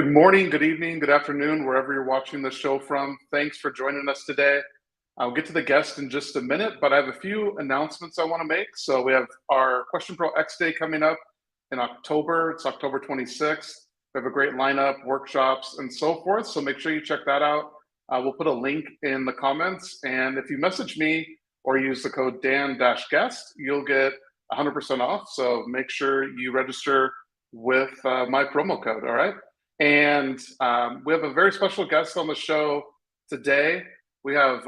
Good morning, good evening, good afternoon, wherever you're watching the show from. Thanks for joining us today. I'll get to the guest in just a minute, but I have a few announcements I want to make. So we have our Question Pro X Day coming up in October. It's October 26th. We have a great lineup, workshops, and so forth. So make sure you check that out. We'll put a link in the comments. And if you message me or use the code Dan-guest, you'll get 100% off. So make sure you register with my promo code, all right? And we have a very special guest on the show today. We have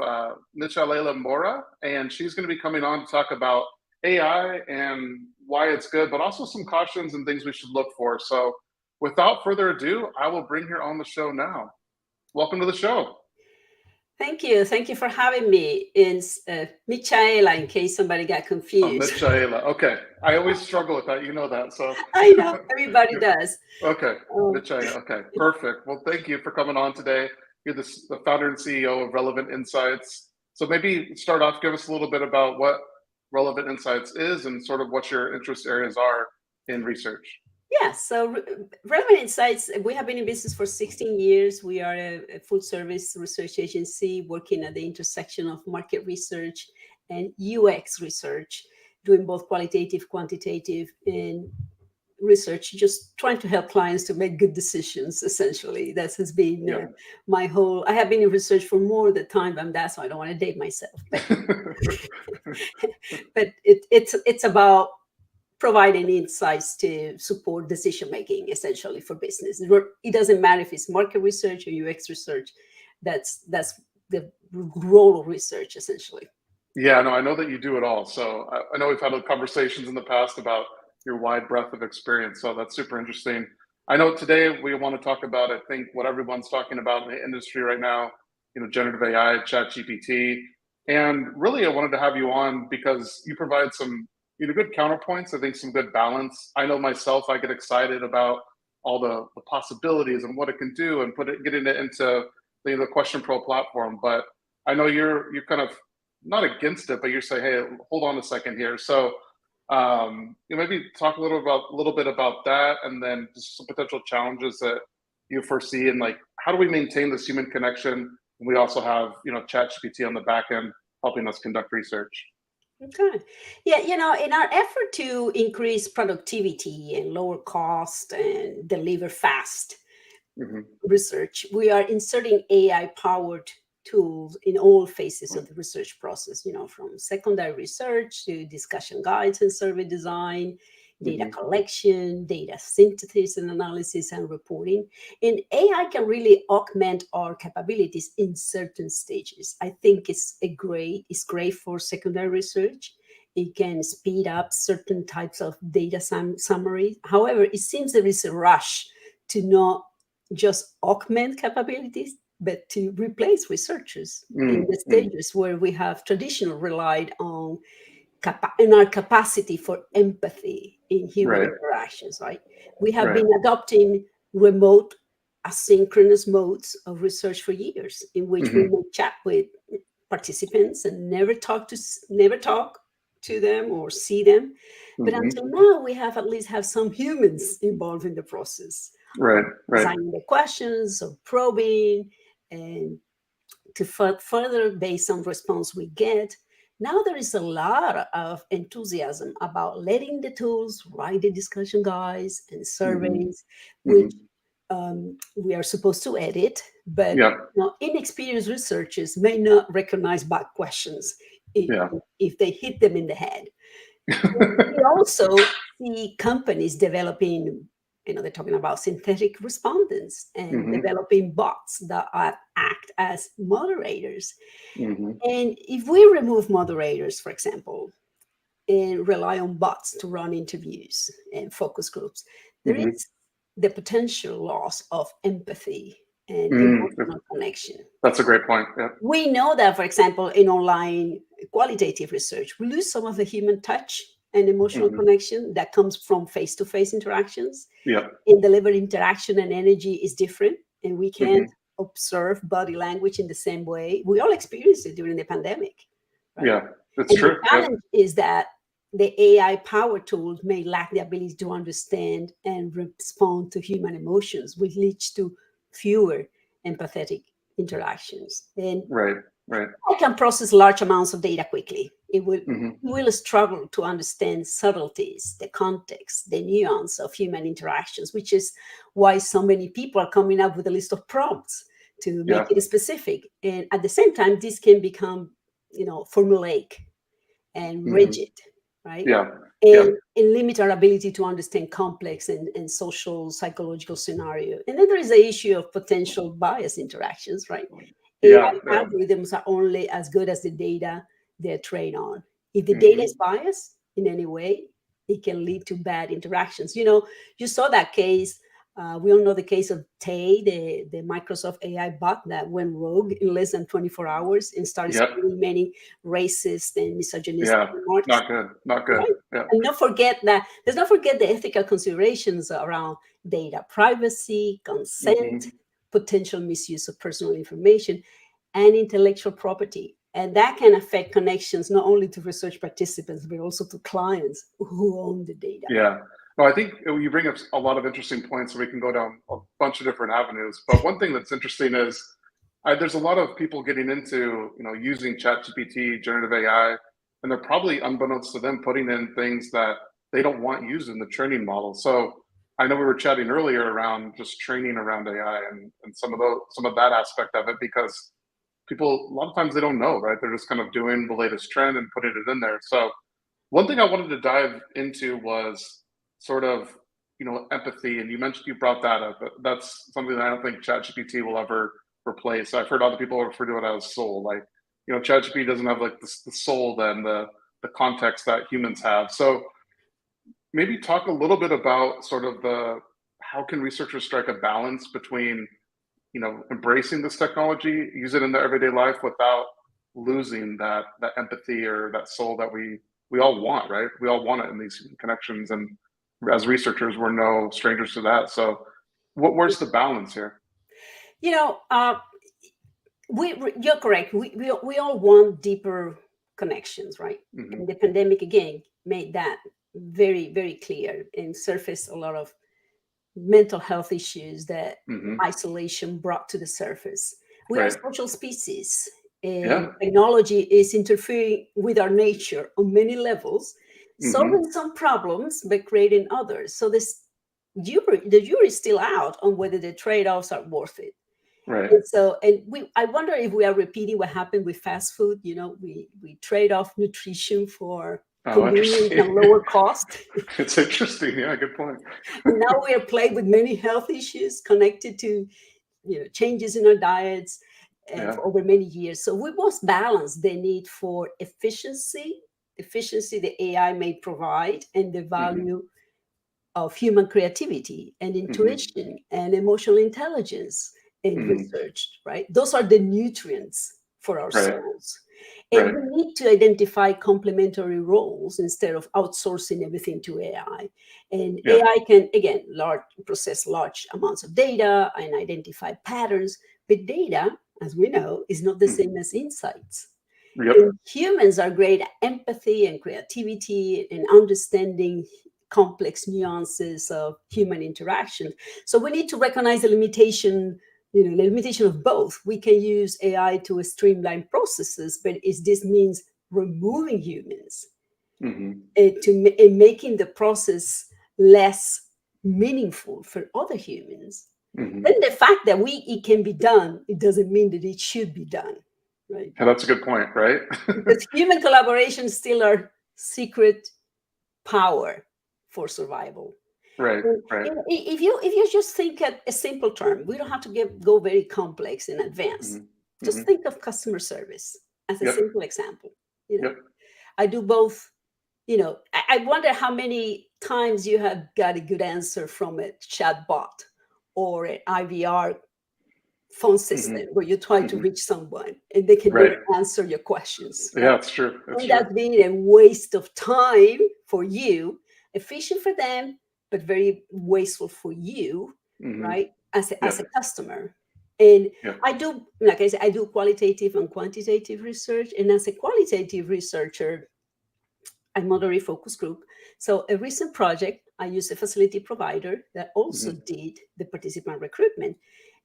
Michaela Mora, and she's going to be coming on to talk about AI and why it's good, but also some cautions and things we should look for. So without further ado, I will bring her on the show now. Welcome to the show. Thank you. Thank you for having me. It's Michaela, in case somebody got confused. Oh, Michaela. Okay. I always struggle with that. You know that. So I know. Everybody does. Okay. Michaela. Okay. Perfect. Well, thank you for coming on today. You're the founder and CEO of Relevant Insights. So maybe start off, give us a little bit about what Relevant Insights is and sort of what your interest areas are in research. Yeah, so Relevant Insights, we have been in business for 16 years. We are a full service research agency working at the intersection of market research and UX research, doing both qualitative, quantitative, and research, just trying to help clients to make good decisions. Essentially, that has been my whole. I have been in research for more the time than that, so I don't want to date myself. But it's about providing insights to support decision making, essentially, for business. It doesn't matter if it's market research or UX research. That's the role of research, essentially. Yeah, no, I know that you do it all. So I know we've had conversations in the past about your wide breadth of experience. So that's super interesting. I know today we want to talk about, I think, what everyone's talking about in the industry right now, generative AI, ChatGPT. And really, I wanted to have you on because you provide some good counterpoints, I think some good balance. I know myself, I get excited about all the possibilities and what it can do and getting it into the Question Pro platform. But I know you're kind of not against it, but you say, hey, hold on a second here. So maybe talk a little bit about that, and then just some potential challenges that you foresee, and like how do we maintain this human connection? And we also have ChatGPT on the back end helping us conduct research. Okay. Yeah, in our effort to increase productivity and lower cost and deliver fast research, we are inserting AI-powered tools in all phases of the research process, from secondary research to discussion guides and survey design, data collection, data synthesis and analysis, and reporting. And AI can really augment our capabilities in certain stages. I think it's great for secondary research. It can speed up certain types of data summary. However, it seems there is a rush to not just augment capabilities, but to replace researchers in the stages where we have traditionally relied on our capacity for empathy in human interactions, right? We have been adopting remote asynchronous modes of research for years, in which we will chat with participants and never talk to them or see them. But until now, we have at least have some humans involved in the process. Right. Designing the questions or probing, and to further based on response we get. Now there is a lot of enthusiasm about letting the tools write the discussion guides and surveys, which we are supposed to edit, but inexperienced researchers may not recognize bad questions if they hit them in the head. We also see companies developing, they're talking about synthetic respondents and developing bots that act as moderators. And if we remove moderators, for example, and rely on bots to run interviews and focus groups, there is the potential loss of empathy and emotional connection. That's a great point. Yeah. We know that, for example, in online qualitative research, we lose some of the human touch and emotional connection that comes from face-to-face interactions. Yeah. And the level of interaction and energy is different, and we can't observe body language in the same way. We all experienced it during the pandemic. Right? Yeah, that's true. The challenge is that the AI power tools may lack the ability to understand and respond to human emotions, which leads to fewer empathetic interactions. And Right. Right. I can process large amounts of data quickly. Hmm. It will struggle to understand subtleties, the context, the nuance of human interactions, which is why so many people are coming up with a list of prompts to make Yeah. it specific. And at the same time, this can become, formulaic and Hmm. rigid, right? Yeah. Yeah. And limit our ability to understand complex and social psychological scenario. And then there is the issue of potential bias interactions, right? Yeah. AI Yeah. algorithms are only as good as the data they're trained on. If the data is Hmm. biased in any way, it can lead to bad interactions. You saw that case. We all know the case of Tay, the Microsoft AI bot that went rogue in less than 24 hours and started Yep. spewing many racist and misogynistic Yeah. remarks. Not good. Not good. Right. Yeah. And let's not forget the ethical considerations around data privacy, consent, Hmm. potential misuse of personal information, and intellectual property. And that can affect connections not only to research participants, but also to clients who own the data. Yeah. No, I think you bring up a lot of interesting points, so we can go down a bunch of different avenues. But one thing that's interesting is there's a lot of people getting into using ChatGPT, generative AI, and they're probably unbeknownst to them putting in things that they don't want used in the training model. So I know we were chatting earlier around just training around AI and some of that aspect of it, because people a lot of times they don't know, right? They're just kind of doing the latest trend and putting it in there. So one thing I wanted to dive into was sort of, empathy, and you brought that up. But that's something that I don't think ChatGPT will ever replace. I've heard other people refer to it as soul. Like, ChatGPT doesn't have like the soul then the context that humans have. So maybe talk a little bit about sort of the how can researchers strike a balance between embracing this technology, use it in their everyday life without losing that empathy or that soul that we all want, right? We all want it in these human connections, and as researchers, we're no strangers to that. So, where's the balance here? You know, uh, you're correct. We all want deeper connections, right? Hmm. And the pandemic again made that very, very clear and surfaced a lot of mental health issues that Hmm. isolation brought to the surface. We are a Right. social species, and Yeah. technology is interfering with our nature on many levels, Hmm. solving some problems but creating others. So the jury is still out on whether the trade-offs are worth it. Right. I wonder if we are repeating what happened with fast food. We trade off nutrition for Oh, convenience and interesting. lower cost. It's interesting. Yeah. Good point. And now we are plagued with many health issues connected to changes in our diets Yeah. for over many years. So we must balance the need for efficiency the AI may provide, and the Hmm. value of human creativity and Hmm. intuition and emotional intelligence in Hmm. research, right? Those are the nutrients for our Right. souls. And Right. we need to identify complementary roles instead of outsourcing everything to AI. And Yeah. AI can, again, process large amounts of data and identify patterns. But data, as we know, is not the Hmm. same as insights. Yep. And humans are great at empathy and creativity and understanding complex nuances of human interaction. So we need to recognize the limitation of both. We can use AI to streamline processes, but this means removing humans Hmm. and making the process less meaningful for other humans. Hmm. Then the fact that it can be done, it doesn't mean that it should be done, right? Yeah, that's a good point, right? Because human collaboration still our secret power for survival. Right. And, Right. if you just think at a simple term, we don't have to go very complex in advance. Hmm. Just Hmm. think of customer service as a Yep. simple example. You know, Yep. I do both. I wonder how many times you have got a good answer from a chatbot or an IVR phone Hmm. system where you try to Hmm. reach someone and they can never Right. answer your questions, right? Yeah, it's true. It's And true. that's being a waste of time for you, efficient for them, but very wasteful for you, Hmm. right? As a Yep. customer. And Yep. I do, like I said, I do qualitative and quantitative research. And as a qualitative researcher, I moderate focus group. So a recent project, I used a facility provider that also did the participant recruitment.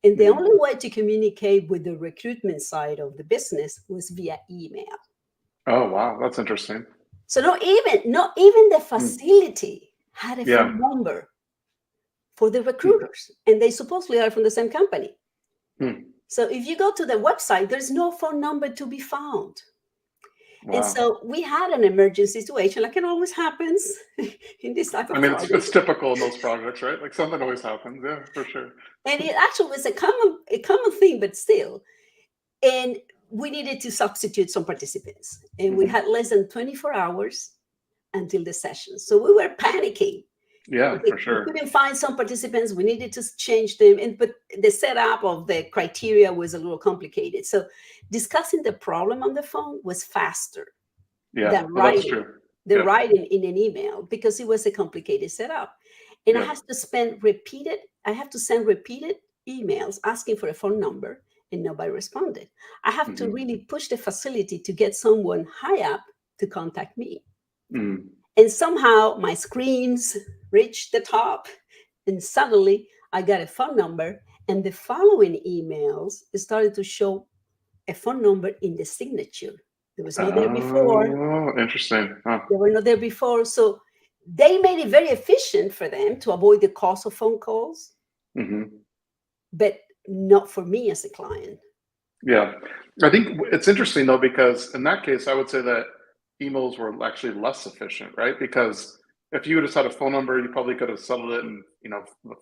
And the only way to communicate with the recruitment side of the business was via email. Oh, wow. That's interesting. So not even the facility had a Yeah. phone number for the recruiters, and they supposedly are from the same company. So if you go to the website, there's no phone number to be found. Wow. And so we had an emergency situation, like it always happens in this type of project. It's typical in those projects, right? Like something always happens, yeah, for sure. And it actually was a common thing, but still. And we needed to substitute some participants. And we had less than 24 hours until the session. So we were panicking. Yeah, for sure. We couldn't find some participants. We needed to change them. But the setup of the criteria was a little complicated. So discussing the problem on the phone was faster than writing writing in an email, because it was a complicated setup. And I have to send repeated emails asking for a phone number, and nobody responded. I have to really push the facility to get someone high up to contact me. And somehow my screens reached the top, and suddenly I got a phone number, and the following emails started to show a phone number in the signature. There was no there before. Oh, interesting. Huh. They were not there before. So they made it very efficient for them to avoid the cost of phone calls, but not for me as a client. Yeah. I think it's interesting, though, because in that case, I would say that emails were actually less efficient, right? Because if you just had a phone number, you probably could have settled it in,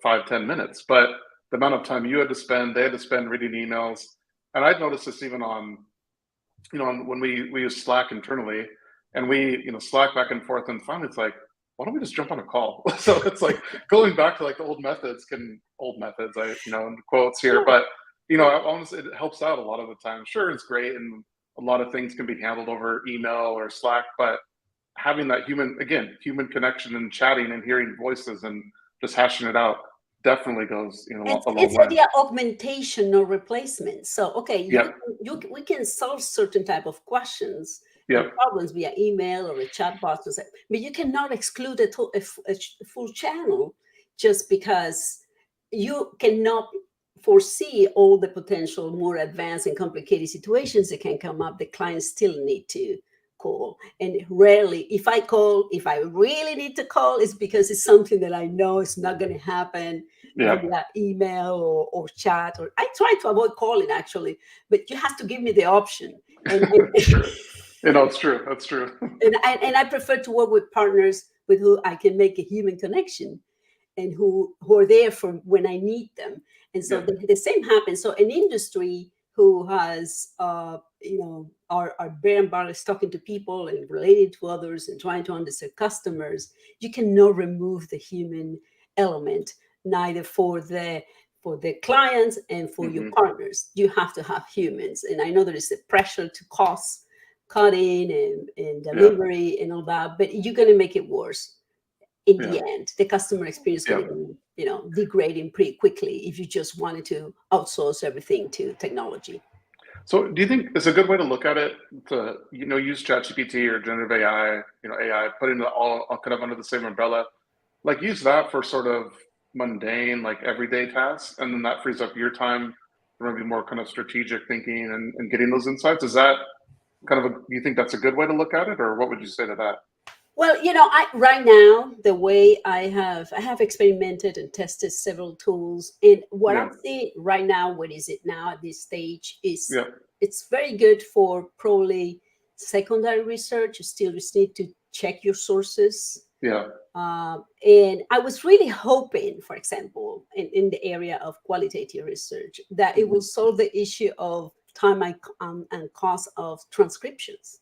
5-10 minutes. But the amount of time you had to spend, they had to spend reading emails. And I've noticed this even on, when we use Slack internally, and we, Slack back and forth, and finally it's like, why don't we just jump on a call? So it's like going back to like the old methods, in quotes here, but honestly, it helps out a lot of the time. Sure, it's great, and a lot of things can be handled over email or Slack, but having that human connection and chatting and hearing voices and just hashing it out definitely goes, a long way. It's idea augmentation or replacement. So, okay, we can solve certain type of questions and problems via email or a chat box, but you cannot exclude a full channel just because you cannot foresee all the potential more advanced and complicated situations that can come up. The clients still need to call, and rarely, if I really need to call, it's because it's something that I know is not going to happen via email or chat. Or I try to avoid calling, actually, but you have to give me the option. It's true. That's true. And I prefer to work with partners with who I can make a human connection, and who are there for when I need them. And so the same happens. So an industry who has, our bread and butter is talking to people and relating to others and trying to understand customers, you cannot remove the human element, neither for the clients and for your partners. You have to have humans. And I know there is a pressure to cost cutting and delivery and all that, but you're going to make it worse. In the end, the customer experience is going to be, degrading pretty quickly if you just wanted to outsource everything to technology. So do you think it's a good way to look at it to, use ChatGPT or generative AI, AI, putting it all kind of under the same umbrella, like use that for sort of mundane, like everyday tasks, and then that frees up your time for maybe more kind of strategic thinking and getting those insights? Is that kind of you think that's a good way to look at it, or what would you say to that? Well, right now, the way I have experimented and tested several tools, and what I see right now, what is it now at this stage, is it's very good for probably secondary research. You still just need to check your sources. And I was really hoping, for example, in the area of qualitative research, that it will solve the issue of time and cost of transcriptions.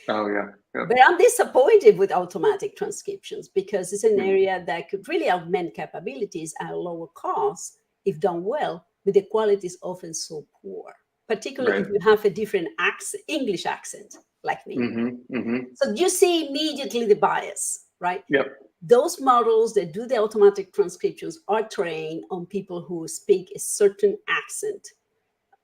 But I'm disappointed with automatic transcriptions, because it's an area that could really augment capabilities at a lower cost if done well, but the quality is often so poor, particularly if you have a different English accent like me. So you see immediately the bias, right? Those models that do the automatic transcriptions are trained on people who speak a certain accent,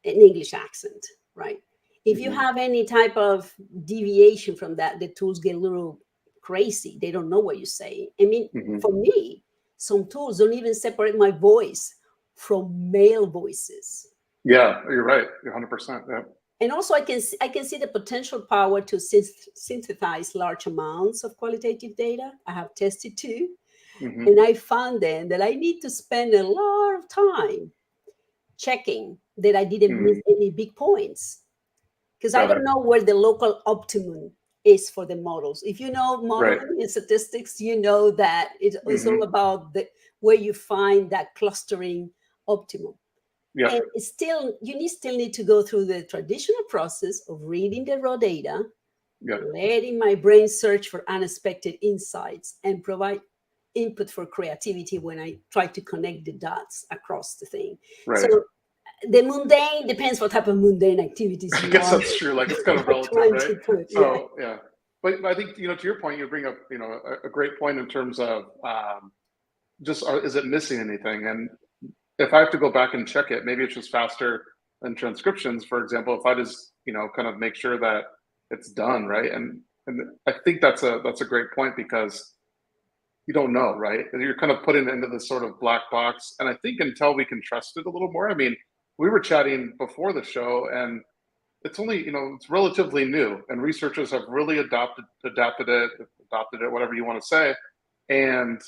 an English accent, right? If you have any type of deviation from that, the tools get a little crazy. They don't know what you're saying. I mean, Mm-hmm. for me, some tools don't even separate my voice from male voices. Yeah, you're right. You're 100%. Yeah. And also, I can see the potential power to synthesize large amounts of qualitative data. I have tested too, Mm-hmm. and I found then that I need to spend a lot of time checking that I didn't miss any big points, because I Got it. don't know where the local optimum is for the models. If you know modeling Right. and statistics, you know that it's all about where you find that clustering optimum. Yeah. And it's still, still need to go through the traditional process of reading the raw data, Yeah. letting my brain search for unexpected insights, and provide input for creativity when I try to connect the dots across the thing. Right. So the mundane depends what type of mundane activities I you guess are that's true. Like it's kind of relative, trying right? to put. So yeah. But I think, to your point, you bring up, a great point in terms of is it missing anything? And if I have to go back and check it, maybe it's just faster than transcriptions, for example, if I just, kind of make sure that it's done, right? And I think that's a great point, because you don't know, right? And you're kind of putting it into this sort of black box. And I think until we can trust it a little more, I mean, we were chatting before the show, and it's only, it's relatively new, and researchers have really adopted it, whatever you want to say. And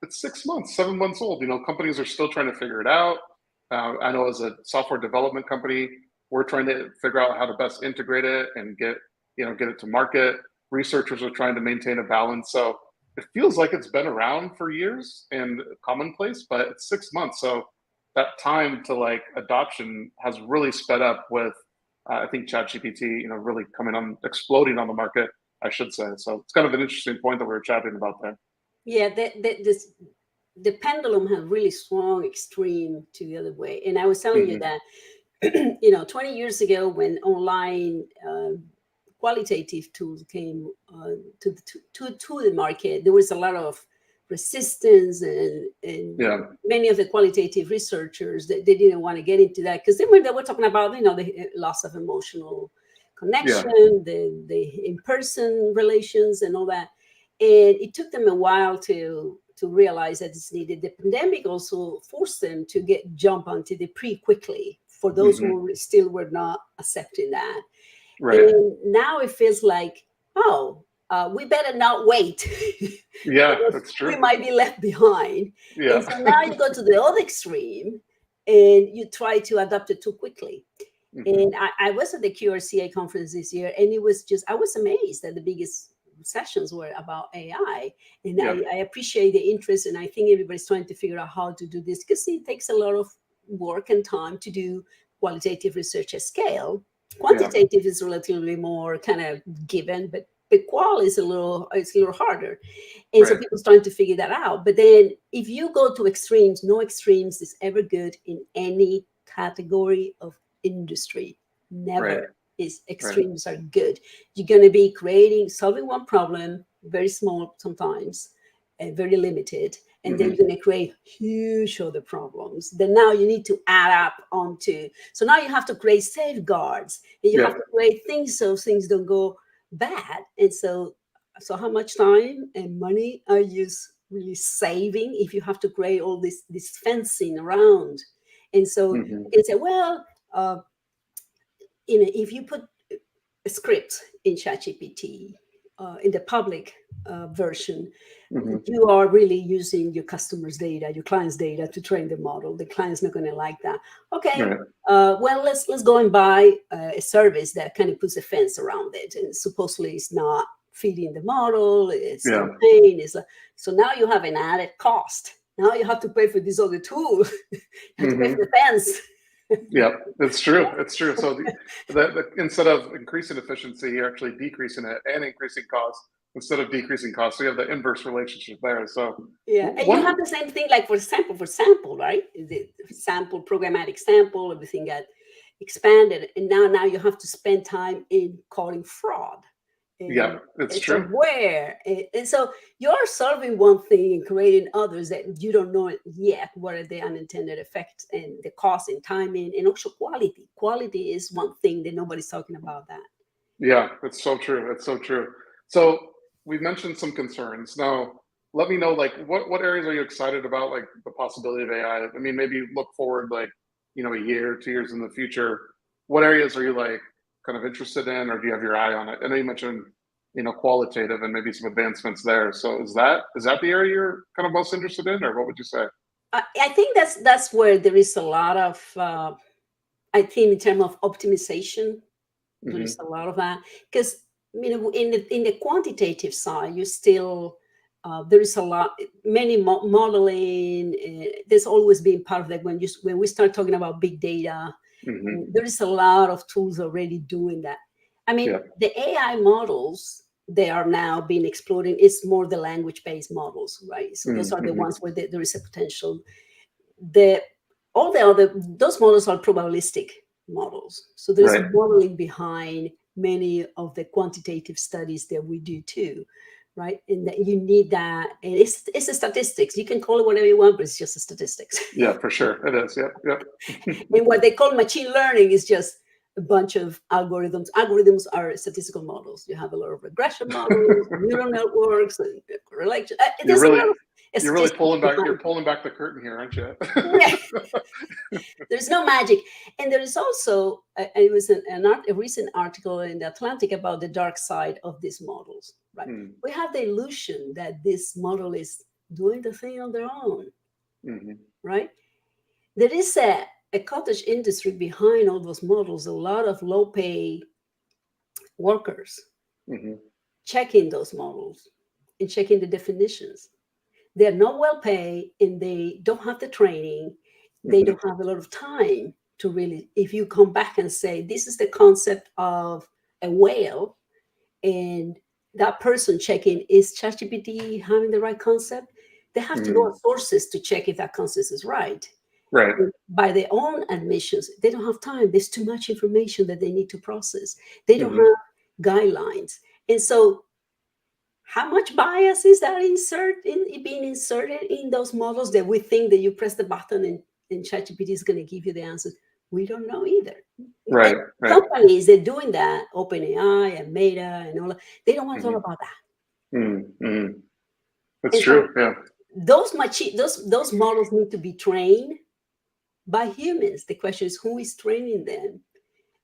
it's 6 months, 7 months old. Companies are still trying to figure it out. I know as a software development company, we're trying to figure out how to best integrate it and get it to market. Researchers are trying to maintain a balance. So it feels like it's been around for years and commonplace, but it's 6 months. So that time to adoption has really sped up with, I think, ChatGPT, really exploding on the market, I should say. So it's kind of an interesting point that we were chatting about there. Yeah, the pendulum has really swung extreme to the other way. And I was telling you that, 20 years ago, when online qualitative tools came to the market, there was a lot of resistance, and many of the qualitative researchers, they didn't want to get into that, because they were talking about the loss of emotional connection, the in-person relations and all that. And it took them a while to realize that it's needed. The pandemic also forced them to jump onto the quickly, for those who still were not accepting that. Right. And now it feels like, we better not wait. Yeah, that's true. We might be left behind. Yeah. And so now you go to the other extreme, and you try to adapt it too quickly. And I was at the QRCA conference this year, and I was amazed that the biggest sessions were about AI. And I appreciate the interest, and I think everybody's trying to figure out how to do this, because it takes a lot of work and time to do qualitative research at scale. Quantitative is relatively more kind of given, but qual is a little harder. And so people's trying to figure that out. But then if you go to extremes, no extremes is ever good in any category of industry. Never is extremes are good. You're going to be solving one problem, very small sometimes, and very limited. And then you're going to create huge other problems. Then now you need to add up onto. So now you have to create safeguards, and you have to create things so things don't go bad. And so how much time and money are you really saving if you have to create all this fencing around? And so you can say, well, if you put a script in ChatGPT, in the public version, you are really using your customers' data, your clients' data to train the model. The client's not going to like that. Okay, well, let's go and buy a service that kind of puts a fence around it, and supposedly it's not feeding the model. It's campaign. So now you have an added cost. Now you have to pay for this other tool. You have to pay for the fence. Yeah, it's true. It's true. So instead of increasing efficiency, you're actually decreasing it and increasing costs instead of decreasing costs. So you have the inverse relationship there. So and you have the same thing, like for sample, right? The sample, programmatic sample, everything got expanded, and now you have to spend time in calling fraud. It's true. And so you're solving one thing and creating others that you don't know yet what are the unintended effects and the cost and timing, and also quality. Quality is one thing that nobody's talking about that. Yeah, it's so true. It's so true. So we've mentioned some concerns. Now, let me know, like, what areas are you excited about, like the possibility of AI? I mean, maybe look forward, like, a year, 2 years in the future. What areas are you like kind of interested in, or do you have your eye on it? I know you mentioned, qualitative and maybe some advancements there. So is that the area you're kind of most interested in, or what would you say? I think that's where there is a lot of I think in terms of optimization, there is Hmm. a lot of that because in the quantitative side, you still there is a lot many modeling. There's always been part of that when we start talking about big data. Hmm. There is a lot of tools already doing that. I mean, Yeah. the AI models they are now being explored. It's more the language-based models, right? So those are the Hmm. ones where there is a potential. The all the other those models are probabilistic models. So there's Right. modeling behind many of the quantitative studies that we do too, right? And that you need that, and it's a statistics. You can call it whatever you want, but it's just a statistics. Yeah, for sure. It is. Yep. Yep. And what they call machine learning is just a bunch of algorithms. Algorithms are statistical models. You have a lot of regression models, neural networks, and correlation. You're There's a really lot of you're really statistics you're behind. pulling back the curtain here, aren't you? Yeah, there's no magic. And there is also, it was a recent article in the Atlantic about the dark side of these models, right? Mm, We have the illusion that this model is doing the thing on their own, mhm, right? There is a cottage industry behind all those models, a lot of low pay workers mhm, checking those models and checking the definitions. They're not well paid and they don't have the training. They mhm, don't have a lot of time to really, if you come back and say, this is the concept of a whale, and that person checking, is ChatGPT having the right concept? They have to go mhm. to sources to check if that concept is right. Right. By their own admissions, they don't have time. There's too much information that they need to process. They don't Mhm, have guidelines. And so how much bias is that being inserted in those models that we think that you press the button and ChatGPT is going to give you the answers? We don't know either. And right, right. companies that are doing that, OpenAI and Meta and all that, they don't want to Mhm, talk about that. mhm. That's And so true. Yeah. those models need to be trained by humans. The question is who is training them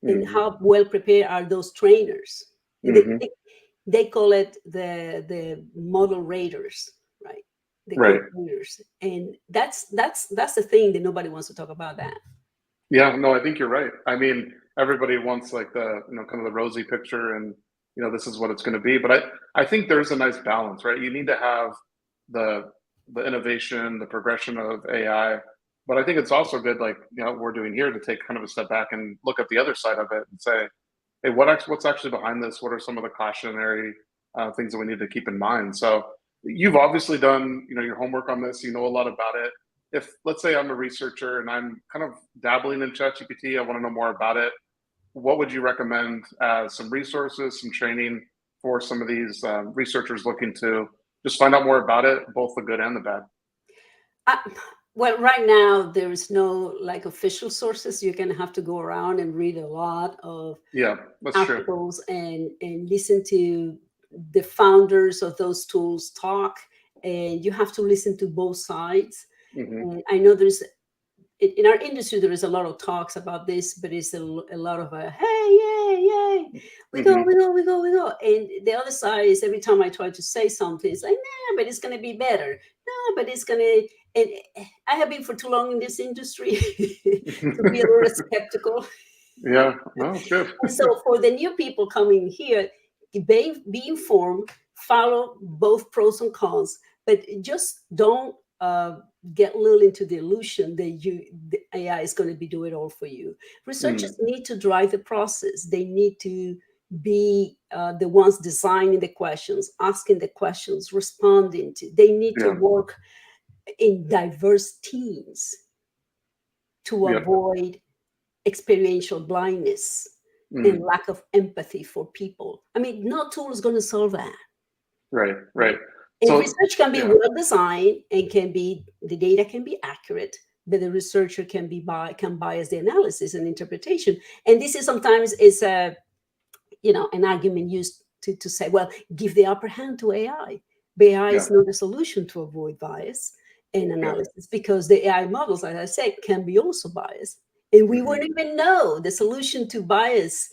and Mhm, how well prepared are those trainers? And mhm. they call it the model raiders, right? They call Right. it raiders, and that's the thing that nobody wants to talk about. That Yeah, no, I think you're right. I mean, everybody wants like the, kind of the rosy picture and, this is what it's going to be. But I think there's a nice balance, right? You need to have the the innovation, the progression of AI. But I think it's also good, like, what we're doing here to take kind of a step back and look at the other side of it and say, hey, what's actually behind this? What are some of the cautionary things that we need to keep in mind? So you've obviously done, your homework on this. You know a lot about it. If let's say I'm a researcher and I'm kind of dabbling in ChatGPT, I want to know more about it. What would you recommend as some resources, some training for some of these researchers looking to just find out more about it, both the good and the bad? I, well, right now there is no like official sources. You're gonna have to go around and read a lot of Yeah, that's true. articles and listen to the founders of those tools talk, and you have to listen to both sides. Hmm. And I know there's in our industry there is a lot of talks about this, but it's a lot of hey, yay, yay, we go, Hmm. we go, we go, we go. And the other side is every time I try to say something, it's like, nah, but it's gonna be better. No, but it's gonna. And I have been for too long in this industry to be a little skeptical. Yeah, no, it's good. And so for the new people coming here, be informed, follow both pros and cons, but just don't get lulled into the illusion that the AI is going to be doing it all for you. Researchers Mm, need to drive the process. They need to be the ones designing the questions, asking the questions, responding to. They need to yeah, work in diverse teams to yep. avoid experiential blindness and Mm, lack of empathy for people. I mean, no tool is going to solve that, right, right. right? And So, research can be yeah. well designed and the data can be accurate, but the researcher can bias the analysis and interpretation. And this is sometimes is a an argument used to say, well, give the upper hand to AI. But AI Yeah. is not a solution to avoid bias and Yeah. analysis, because the AI models, as I said, can be also biased. And we wouldn't even know the solution to bias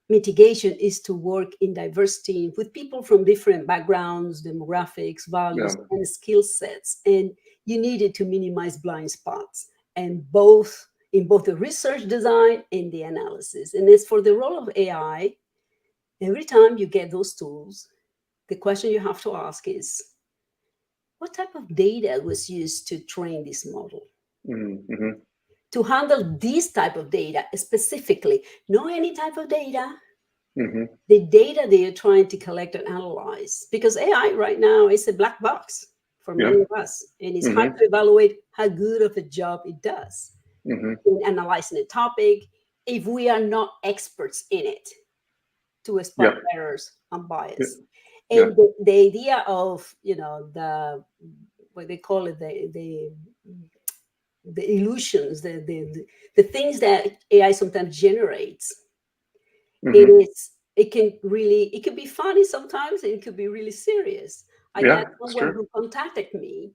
mitigation is to work in diversity with people from different backgrounds, demographics, values, Yeah. and skill sets. And you needed to minimize blind spots, and both in both the research design and the analysis. And as for the role of AI, every time you get those tools, the question you have to ask is, what type of data was used to train this model? Mm-hmm. To handle this type of data specifically, not any type of data, the data they are trying to collect and analyze. Because AI right now is a black box for many of us, and it's hard to evaluate how good of a job it does in analyzing a topic if we are not experts in it to spot errors and bias. And the idea of, the what they call it, the illusions, the things that AI sometimes generates, it can be funny sometimes, and it could be really serious. I got someone who contacted me.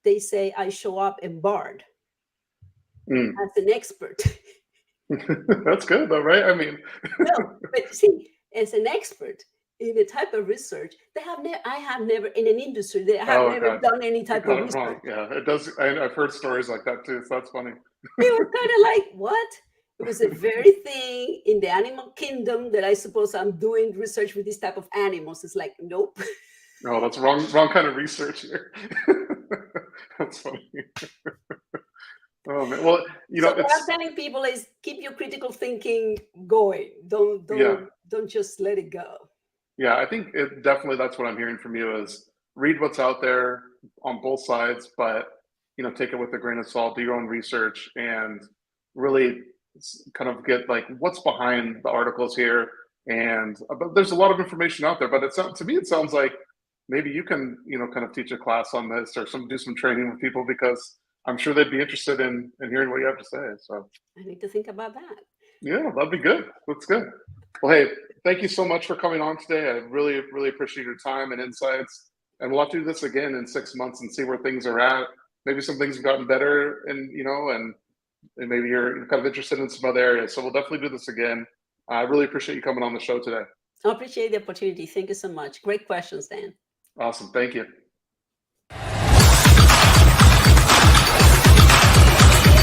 They say I show up embarred as an expert. That's good though, right? I mean, no, but see, as an expert in the type of research, I have never in an industry that I have never done any type of research. Wrong. Yeah, it does. I've heard stories like that too, so that's funny. It was kind of like, what? It was a very thing in the animal kingdom that I suppose I'm doing research with this type of animals. It's like, nope. No, that's wrong kind of research here. That's funny. Oh man. Well, so what I'm telling people is keep your critical thinking going. Don't just let it go. Yeah, I think definitely that's what I'm hearing from you is read what's out there on both sides, but take it with a grain of salt, do your own research, and really kind of get like what's behind the articles here. And but there's a lot of information out there, but to me it sounds like maybe you can kind of teach a class on this or do some training with people, because I'm sure they'd be interested in hearing what you have to say. So I need to think about that. Yeah, that'd be good. That's good. Well, hey, thank you so much for coming on today. I really, really appreciate your time and insights. And we'll have to do this again in 6 months and see where things are at. Maybe some things have gotten better, and maybe you're kind of interested in some other areas. So we'll definitely do this again. I really appreciate you coming on the show today. I appreciate the opportunity. Thank you so much. Great questions, Dan. Awesome. Thank you.